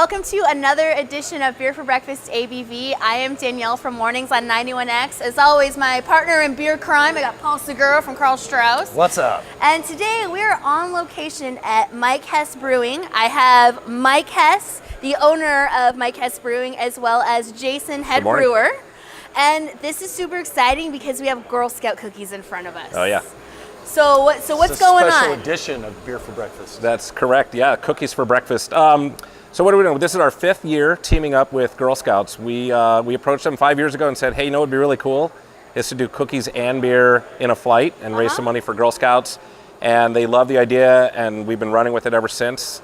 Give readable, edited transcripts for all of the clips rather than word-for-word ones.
welcome to another edition of Beer for Breakfast ABV. I am Danielle from Mornings on 91X. As always, my partner in beer crime, I got Paul Segura from Carl Strauss. What's up? And today we're on location at Mike Hess Brewing. I have Mike Hess, the owner of Mike Hess Brewing, as well as Jason, head brewer. And this is super exciting because we have Girl Scout cookies in front of us. Oh yeah. So what's going on? It's a special edition of Beer for Breakfast. That's correct. Yeah, cookies for breakfast. So what are we doing? This is our 5th year teaming up with Girl Scouts. We approached them 5 years ago and said, hey, you know what would be really cool is to do cookies and beer in a flight and raise some money for Girl Scouts. And they love the idea, and we've been running with it ever since.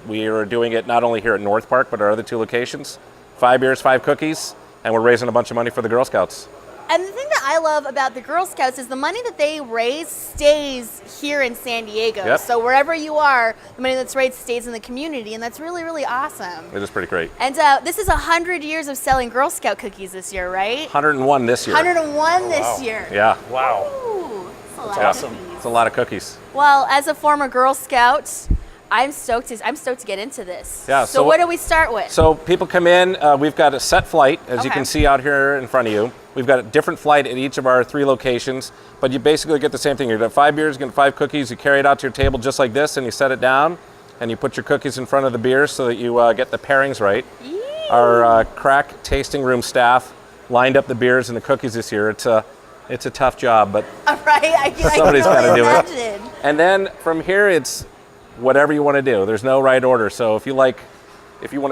We are doing it not only here at North Park, but our other 2 locations. 5 beers, 5 cookies, and we're raising a bunch of money for the Girl Scouts. And the thing that I love about the Girl Scouts is the money that they raise stays here in San Diego. Yep. So wherever you are, the money that's raised stays in the community, and that's really, really awesome. It is pretty great. And this is 100 years of selling Girl Scout cookies this year, right? 101 this year. 101 this year. Yeah. Wow. Ooh, that's awesome. Cookies. It's a lot of cookies. Well, as a former Girl Scout, I'm stoked to get into this. Yeah. So what do we start with? So people come in. We've got a set flight, as you Okay. can see out here in front of you. We've got a different flight at each of our 3 locations, but you basically get the same thing. You get 5 beers, you get 5 cookies. You carry it out to your table just like this, and you set it down, and you put your cookies in front of the beers so that you get the pairings right. Eee. Our crack tasting room staff lined up the beers and the cookies this year. It's a tough job, but Right? somebody's got to do it. it. And then from here, it's whatever you want to do. There's no right order. So if you want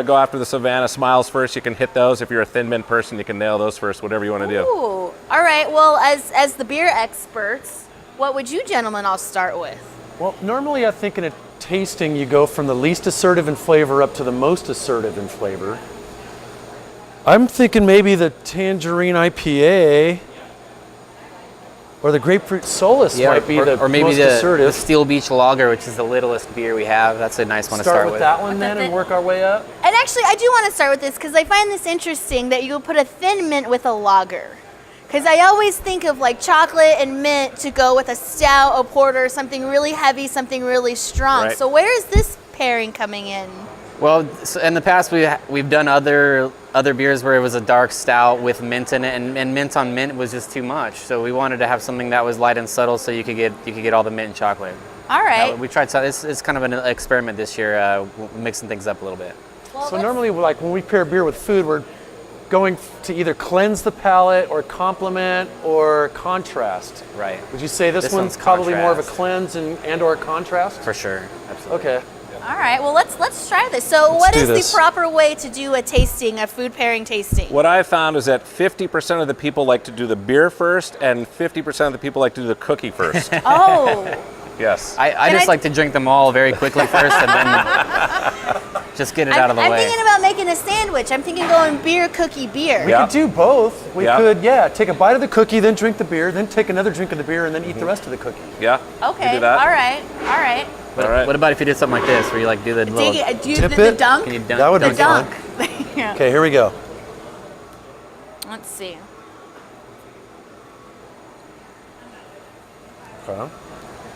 to go after the Savannah Smiles first, you can hit those. If you're a Thin Mint person, you can nail those first, whatever you want to do. Ooh. All right. Well, as the beer experts, what would you gentlemen all start with? Well, normally I think in a tasting you go from the least assertive in flavor up to the most assertive in flavor. I'm thinking maybe the Tangerine IPA or the Grapefruit Solace might be the or maybe most the assertive. Steel Beach Lager, which is the littlest beer we have. That's a nice one to start with. That one then and work our way up. And actually, I do want to start with this because I find this interesting that you put a Thin Mint with a lager. Because I always think of like chocolate and mint to go with a stout, a porter, something really heavy, something really strong. Right. So where is this pairing coming in? Well, so in the past we've done other beers where it was a dark stout with mint in it, and mint on mint was just too much. So we wanted to have something that was light and subtle, so you could get all the mint and chocolate. All right. We tried. It's kind of an experiment this year, mixing things up a little bit. Well, So normally, like when we pair beer with food, we're going to either cleanse the palate or complement or contrast. Right. Would you say this one's one's probably more of a contrast. cleanse and or a contrast? For sure. Absolutely. Okay. all right. Well, let's try this. So what do is this. the proper way to do a tasting, a food pairing tasting? What I found is that 50% of the people like to do the beer first, and 50% of the people like to do the cookie first. Oh. Yes. I just like to drink them all very quickly first, and then just get it out of the I'm way. thinking about making a sandwich. I'm thinking going beer, cookie, beer. We Yeah. could do both. We Yeah. could, take a bite of the cookie, then drink the beer, then take another drink of the beer, and then eat the rest of the cookie. Yeah. Okay. You do that. All right. All right. All right. What about if you did something like this, where you like do the little? Do Tip the it? dunk? Can you dunk? That would The be dunk. fun. Yeah. Okay, here we go. Let's see. Okay.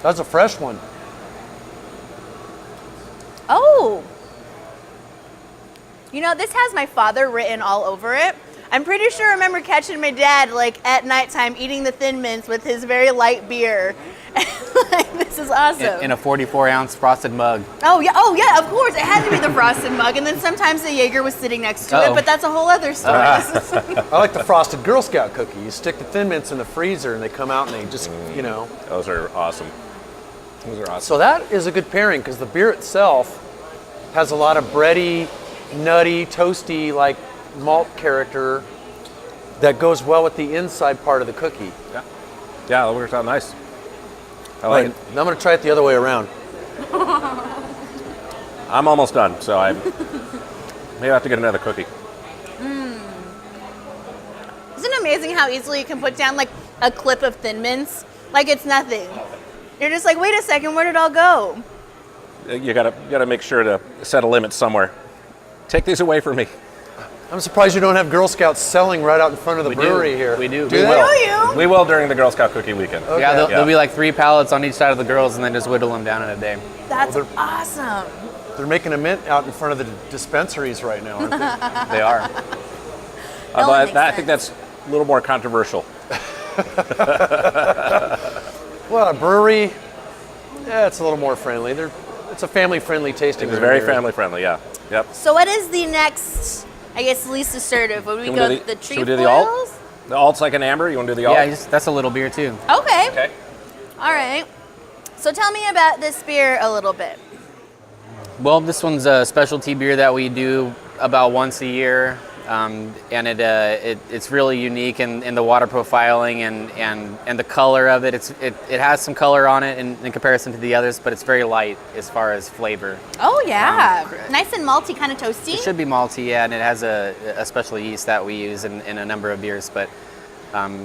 That's a fresh one. Oh. You know, this has my father written all over it. I'm pretty sure I remember catching my dad like at nighttime eating the Thin Mints with his very light beer. Like, this is awesome. In a 44-ounce frosted mug. Oh yeah, of course. It had to be the frosted mug. And then sometimes the Jaeger was sitting next to it, Uh-oh. but that's a whole other story. I like the frosted Girl Scout cookie. You stick the Thin Mints in the freezer, and they come out, and they just, Those are awesome. Those are awesome. So that is a good pairing because the beer itself has a lot of bready, nutty, toasty, like malt character that goes well with the inside part of the cookie. Yeah, that works out nice. I like it. Now I'm going to try it the other way around. I'm almost done, so I maybe I have to get another cookie. Isn't it amazing how easily you can put down like a clip of Thin Mints? Like it's nothing. You're just like, wait a second, where did it all go? You gotta make sure to set a limit somewhere. Take these away from me. I'm surprised you don't have Girl Scouts selling right out in front of the brewery here. We do. Do We they? will. Do you? We will during the Girl Scout cookie weekend. Okay. Yeah, there'll be like 3 pallets on each side of the girls, and then just whittle them down in a day. That's awesome. They're making a mint out in front of the dispensaries right now, aren't they? They are. But I think that's a little more controversial. Well, a brewery, yeah, it's a little more friendly. It's a family-friendly tasting. It's very family-friendly, yeah. Yep. So what is the next, I guess, least assertive? Would we Should go we do the should we do the alt? The alt's like an amber. You want to do the alt? Yeah, that's a little beer too. Okay. Okay. All right. So tell me about this beer a little bit. Well, this one's a specialty beer that we do about once a year, and it's really unique in the water profiling and the color of it. It has some color on it in comparison to the others, but it's very light as far as flavor. Oh yeah, nice and malty, kind of toasty. It should be malty, yeah, and it has a special yeast that we use in a number of beers, but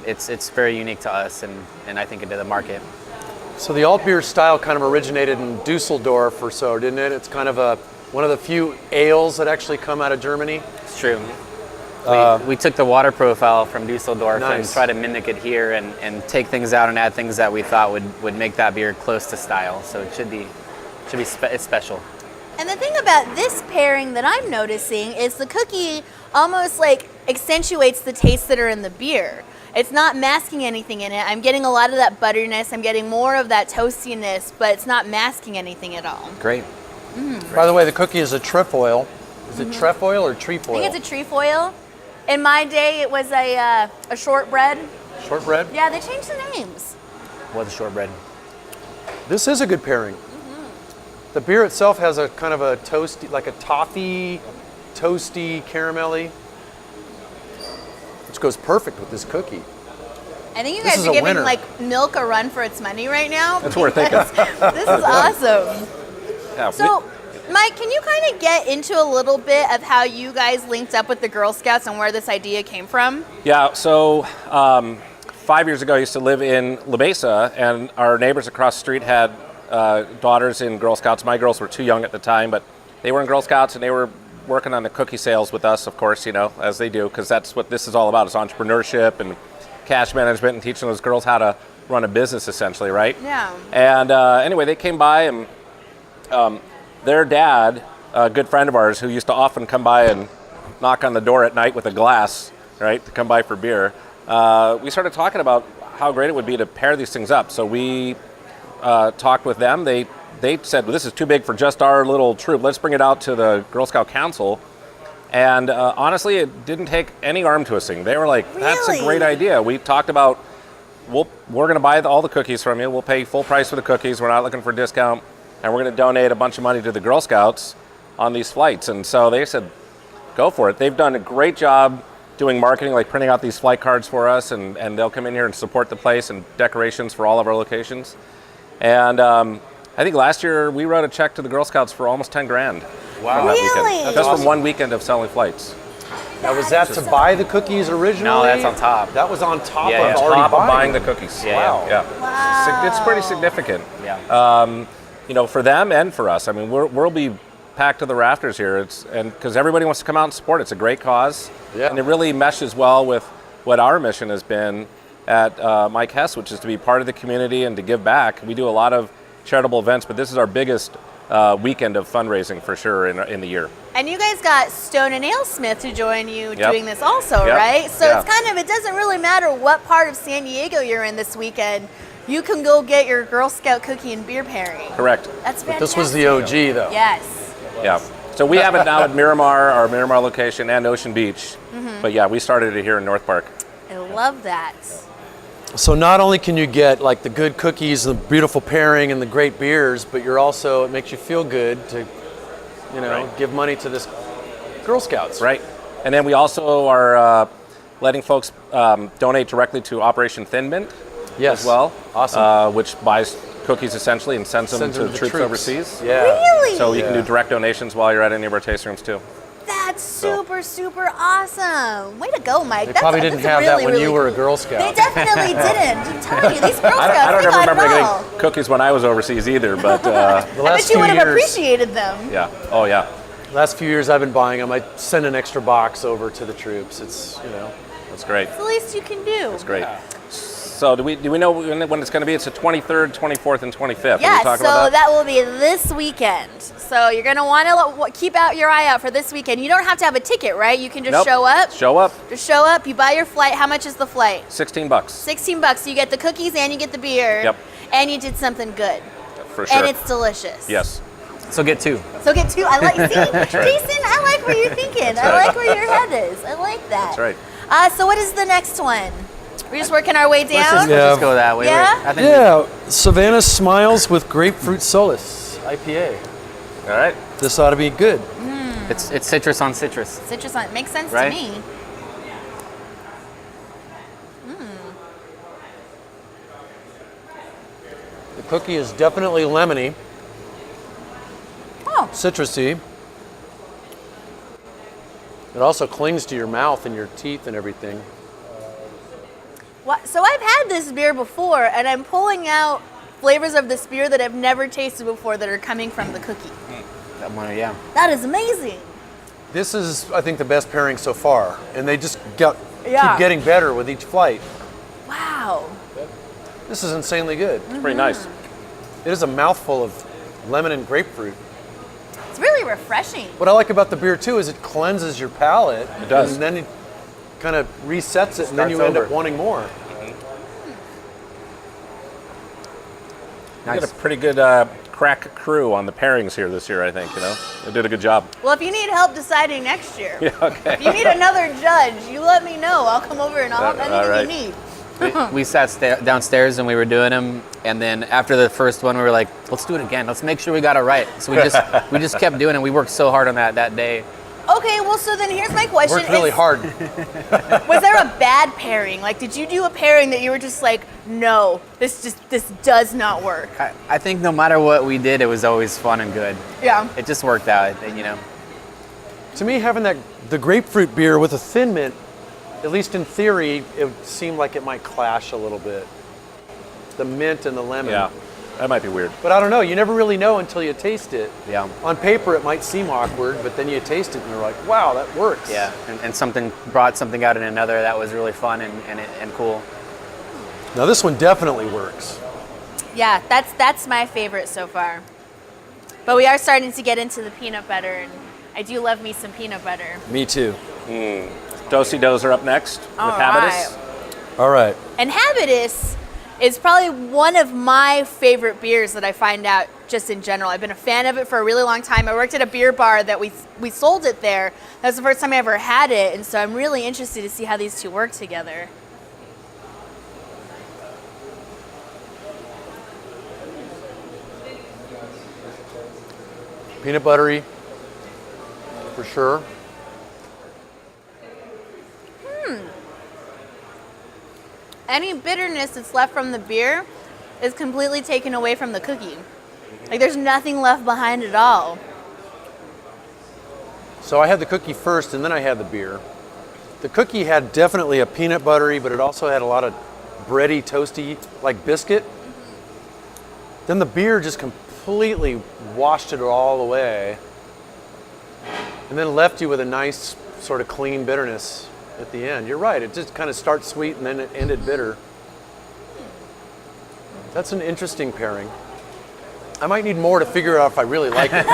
it's very unique to us and I think into the market. So the alt beer style kind of originated in Dusseldorf or so, didn't it? It's kind of one of the few ales that actually come out of Germany. It's true. We took the water profile from Dusseldorf and tried to mimic it here and take things out and add things that we thought would make that beer close to style. So it should be it's special. And the thing about this pairing that I'm noticing is the cookie almost like accentuates the tastes that are in the beer. It's not masking anything in it. I'm getting a lot of that butteriness. I'm getting more of that toastiness, but it's not masking anything at all. Great. By the way, the cookie is a trefoil. Is it trefoil or trefoil? I think it's a trefoil. In my day, it was a shortbread. Shortbread? Yeah, they changed the names. What's shortbread? This is a good pairing. The beer itself has a kind of a toasty, like a toffee, toasty, caramelly, which goes perfect with this cookie. I think you This guys is are a giving winner. like milk a run for its money right now. That's what we're thinking. This is awesome. Yeah, So, Mike, can you kind of get into a little bit of how you guys linked up with the Girl Scouts and where this idea came from? Yeah, so 5 years ago, I used to live in La Mesa, and our neighbors across the street had daughters in Girl Scouts. My girls were too young at the time, but they were in Girl Scouts, and they were working on the cookie sales with us, of course, as they do, because that's what this is all about. It's entrepreneurship and cash management and teaching those girls how to run a business, essentially, right? Yeah. And anyway, they came by, and their dad, a good friend of ours, who used to often come by and knock on the door at night with a glass, right, to come by for beer, we started talking about how great it would be to pair these things up. So we talked with them. They said, well, this is too big for just our little troop. Let's bring it out to the Girl Scout Council. And honestly, it didn't take any arm twisting. They were like, that's a great idea. We talked about, we're going to buy all the cookies from you. We'll pay full price for the cookies. We're not looking for a discount. And we're going to donate a bunch of money to the Girl Scouts on these flights. And so they said, go for it. They've done a great job doing marketing, like printing out these flight cards for us. And they'll come in here and support the place and decorations for all of our locations. And I think last year we wrote a check to the Girl Scouts for almost 10 grand. Wow. Really? Weekend. Just from 1 weekend of selling flights. Now, was that to buy the cookies originally? No, that's on top. That was on top Yeah, of yeah. already Top of buying them. the cookies. Yeah, Wow. Yeah. Wow. It's pretty significant. Yeah. For them and for us. I mean, we'll be packed to the rafters here. Because everybody wants to come out and support. It's a great cause. Yeah. And it really meshes well with what our mission has been at Mike Hess, which is to be part of the community and to give back. We do a lot of charitable events, but this is our biggest weekend of fundraising for sure in the year. And you guys got Stone and Alesmith to join you Yep. doing this also, Yep. right? So Yeah. it's kind of, it doesn't really matter what part of San Diego you're in this weekend. You can go get your Girl Scout cookie and beer pairing. Correct. That's fantastic. This was the OG, though. Yes. Yeah. So we have it now at Miramar, our Miramar location, and Ocean Beach. But yeah, we started it here in North Park. I love that. So not only can you get like the good cookies, the beautiful pairing, and the great beers, but it makes you feel good to, Right. give money to this Girl Scouts. Right. And then we also are letting folks donate directly to Operation Thin Mint Yes. as well. Awesome. Which buys cookies essentially and sends them Sends to them the to troops overseas. Yeah. Really? So you can Yeah. do direct donations while you're at any of our tasting rooms too. That's super, super awesome. Way to go, Mike. They probably didn't have that when you were a Girl Scout. They definitely didn't. I'm telling you, these Girl Scouts, I don't they ever got remember it all. getting cookies when I was overseas either, but The I last bet you few would have years, appreciated them. yeah. Oh yeah. last few years I've been buying them. I send an extra box over to the troops. It's, That's great. It's the least you can do. That's great. So do we know when it's going to be? It's the 23rd, 24th, and 25th. Yeah, Can we talk so about that will be this weekend. So you're going to want to keep out your eye out for this weekend. You don't have to have a ticket, right? You can just Nope. show up. Show up. Just show up. You buy your flight. How much is the flight? $16. $16. So you get the cookies and you get the beer. Yep. And you did something good. For sure. And it's delicious. Yes. So get 2. So get 2. I like. See, right. Jason, I like where you're thinking. I like where your head is. I like that. That's right. So what is the next one? We're just working our way down. Let's just go that way. Yeah? I think Yeah, Savannah Smiles with Grapefruit Solace IPA. All right. This ought to be good. it's citrus on citrus. Citrus on. Makes sense Right? to me. The cookie is definitely lemony, Oh. citrusy. It also clings to your mouth and your teeth and everything. So I've had this beer before, and I'm pulling out flavors of this beer that I've never tasted before that are coming from the cookie. That one, yeah. That is amazing. This is, I think, the best pairing so far, and they just keep Yeah. getting better with each flight. Wow. This is insanely good. It's pretty nice. It is a mouthful of lemon and grapefruit. It's really refreshing. What I like about the beer too is it cleanses your palate. It does. And then it kind of resets it, and then Starts you end up over. wanting more. We got Nice. a pretty good crack crew on the pairings here this year, I think. They did a good job. Well, if you need help deciding next year, Yeah, okay. if you need another judge, you let me know. I'll come over and I'll help All anything right. you need. We sat downstairs and we were doing them, and then after the first one, we were like, let's do it again. Let's make sure we got it right. So we just kept doing it. We worked so hard on that day. Okay, well, so then here's my question. Worked really hard. Was there a bad pairing? Like, did you do a pairing that you were just like, no, this does not work? I think no matter what we did, it was always fun and good. Yeah. It just worked out, you know. To me, having the grapefruit beer with a thin mint, at least in theory, it would seem like it might clash a little bit. The mint and the lemon. Yeah, that might be weird. But I don't know. You never really know until you taste it. Yeah. On paper, it might seem awkward, but then you taste it and you're like, wow, that works. Yeah, and something brought something out in another that was really fun and cool. Now this one definitely works. Yeah, that's my favorite so far. But we are starting to get into the peanut butter, and I do love me some peanut butter. Me too. Do-si-dos are up next with All Habitus. All right. And Habitus is probably one of my favorite beers that I find out just in general. I've been a fan of it for a really long time. I worked at a beer bar that we sold it there. That was the first time I ever had it, and so I'm really interested to see how these two work together. Peanut buttery, for sure. Any bitterness that's left from the beer is completely taken away from the cookie. Like, there's nothing left behind at all. So I had the cookie first and then I had the beer. The cookie had definitely a peanut buttery, but it also had a lot of bready, toasty, like biscuit. Then the beer just completely washed it all away. And then left you with a nice sort of clean bitterness at the end. You're right, it just kind of starts sweet and then it ended bitter. That's an interesting pairing. I might need more to figure out if I really like it. And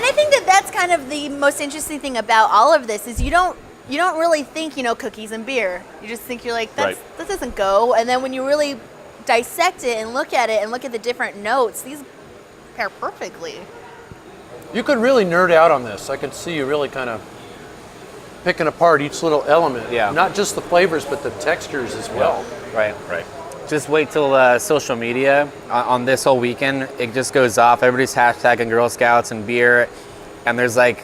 I think that that's kind of the most interesting thing about all of this is you don't really think, cookies and beer. You just think you're like, that doesn't go. And then when you really dissect it and look at the different notes, these pair perfectly. You could really nerd out on this. I could see you really kind of picking apart each little element. Yeah. Not just the flavors, but the textures as well. Right. Right. Just wait till social media on this whole weekend. It just goes off. Everybody's hashtagging Girl Scouts and beer, and there's like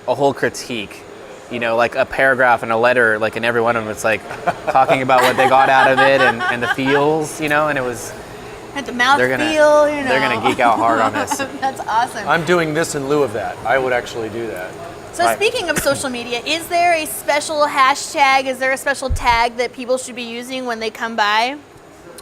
a whole critique, like a paragraph and a letter, like in every one of them. It's like talking about what they got out of it and the feels, and it was. At the mouth They're gonna- feel, They're gonna geek out hard on this. That's awesome. I'm doing this in lieu of that. I would actually do that. So Right. speaking of social media, is there a special hashtag? Is there a special tag that people should be using when they come by?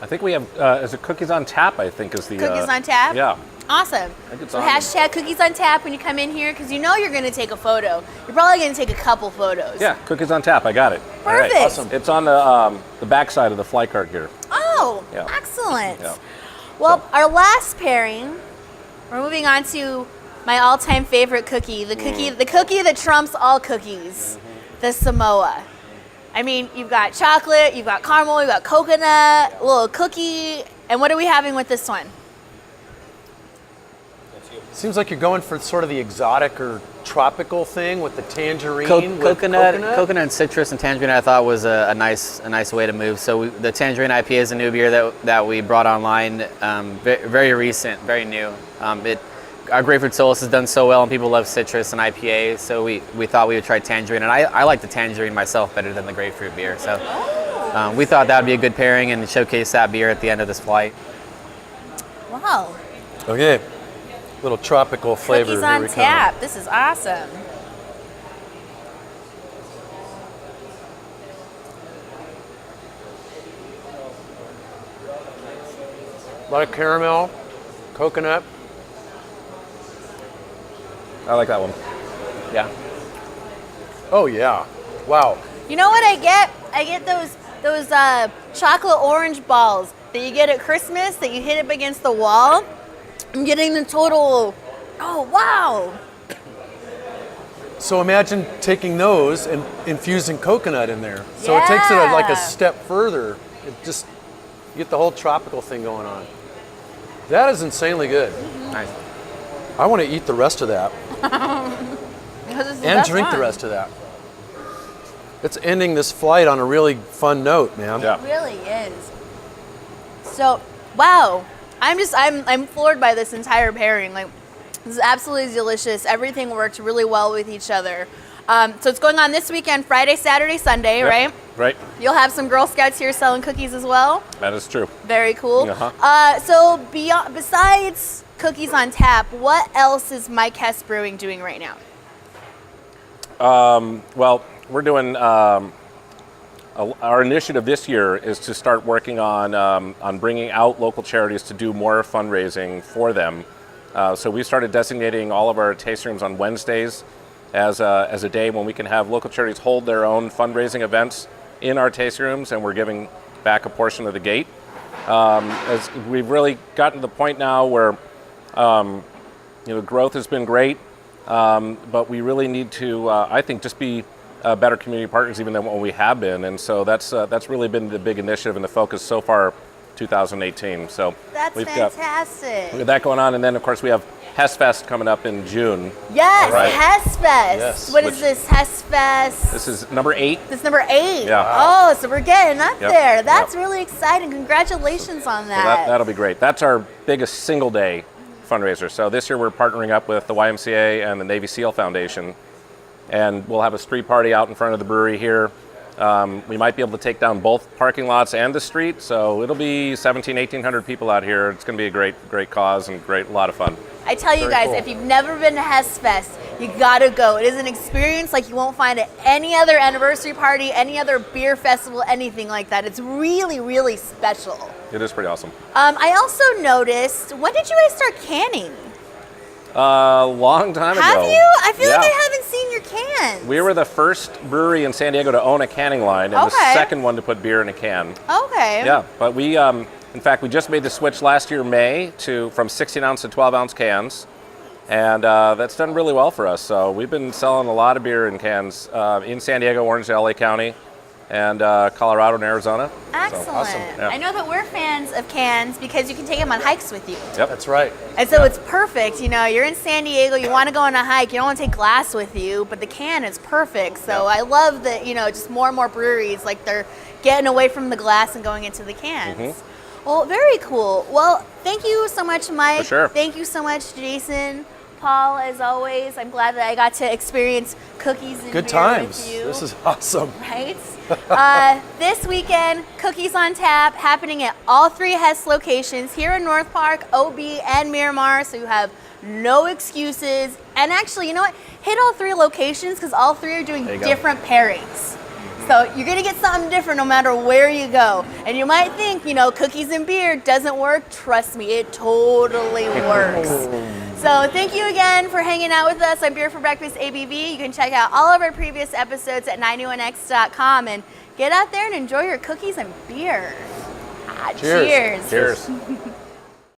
I think we have, is it Cookies on Tap, I think is the... Cookies on Tap? Yeah. Awesome. it's So on. hashtag cookies on tap when you come in here, because you know you're going to take a photo. You're probably going to take a couple photos. Yeah, cookies on tap. I got it. All right. Perfect. Awesome. It's on the back side of the fly cart here. Oh, Yeah. excellent. Yeah. Well, our last pairing, we're moving on to my all-time favorite cookie, the cookie that trumps all cookies, the Samoa. I mean, you've got chocolate, you've got caramel, you've got coconut, a little cookie, and what are we having with this one? Seems like you're going for sort of the exotic or tropical thing with the tangerine. with Coconut and citrus and tangerine, I thought was a nice way to move. So the tangerine IPA is a new beer that we brought online, very recent, very new. Our Grapefruit Solus has done so well, and people love citrus and IPA, so we thought we would try tangerine. And I like the tangerine myself better than the grapefruit beer, so we thought that would be a good pairing and showcase that beer at the end of this flight. Wow. Okay, little tropical flavor. Cookies Here on we come. tap. This is awesome. A lot of caramel, coconut. I like that one. Yeah. Oh yeah, wow. You know what I get? I get those chocolate orange balls that you get at Christmas that you hit up against the wall. I'm getting the total, oh wow. So imagine taking those and infusing coconut in there. So it takes it like Yeah. a step further. You get the whole tropical thing going on. That is insanely good. Nice. I want to eat the rest of that Because it's the and best drink the one. rest of that. It's ending this flight on a really fun note, man. Yeah. It really is. So, wow. I'm floored by this entire pairing. Like, this is absolutely delicious. Everything worked really well with each other. So it's going on this weekend, Friday, Saturday, Sunday, Yep. right? Right. You'll have some Girl Scouts here selling cookies as well. That is true. Very cool. Uh-huh. So besides cookies on tap, what else is Mike Hess Brewing doing right now? Well, we're doing our initiative this year is to start working on bringing out local charities to do more fundraising for them. So we started designating all of our tasting rooms on Wednesdays as a day when we can have local charities hold their own fundraising events in our tasting rooms, and we're giving back a portion of the gate. As we've really gotten to the point now where growth has been great, but we really need to, I think, just be better community partners even than what we have been, and so that's really been the big initiative and the focus so far, 2018. So That's we've fantastic. got that going on, and then of course we have Hess Fest coming up in June. Yes, Right. Hess Fest. Yes. What is this, Hess Fest? This is number 8. This is number 8. Yeah. Oh, so we're getting up Yep. there. That's Yep. really exciting. Congratulations on So that. that'll be great. That's our biggest single day fundraiser. So this year we're partnering up with the YMCA and the Navy SEAL Foundation, and we'll have a street party out in front of the brewery here. We might be able to take down both parking lots and the street, so it'll be 1,800 people out here. It's going to be a great cause and a lot of fun. I tell you Very guys, cool. if you've never been to Hess Fest, you gotta go. It is an experience like you won't find at any other anniversary party, any other beer festival, anything like that. It's really, really special. It is pretty awesome. I also noticed, when did you guys start canning? A long time ago. Have you? I feel like Yeah. I haven't seen your cans. We were the first brewery in San Diego to own a canning line, and the Okay. second one to put beer in a can. Okay. Yeah, but we, in fact, we just made the switch last year, May, from 16-ounce to 12-ounce cans, and that's done really well for us. So we've been selling a lot of beer in cans in San Diego, Orange, LA County, and Colorado and Arizona. Excellent. So, awesome. Yeah. I know that we're fans of cans because you can take them on hikes with you. Yep. That's right. And so it's perfect. You know, you're in San Diego, you want to go on a hike, you don't want to take glass with you, but the can is perfect. So Yeah. I love that, just more and more breweries, like they're getting away from the glass and going into the cans. Mm-hmm. Well, very cool. Well, thank you so much, Mike. For sure. Thank you so much, Jason. Paul, as always, I'm glad that I got to experience cookies and Good beer times. with you. This is awesome. Right? This weekend, Cookies on Tap happening at all 3 Hess locations here in North Park, OB, and Miramar, so you have no excuses. And actually, you know what? Hit all 3 locations because all 3 are doing There you go. different pairings. So you're gonna get something different no matter where you go. And you might think, you know, cookies and beer doesn't work. Trust me, it totally works. So thank you again for hanging out with us on Beer for Breakfast ABV. You can check out all of our previous episodes at 91x.com and get out there and enjoy your cookies and beer. Cheers. Cheers.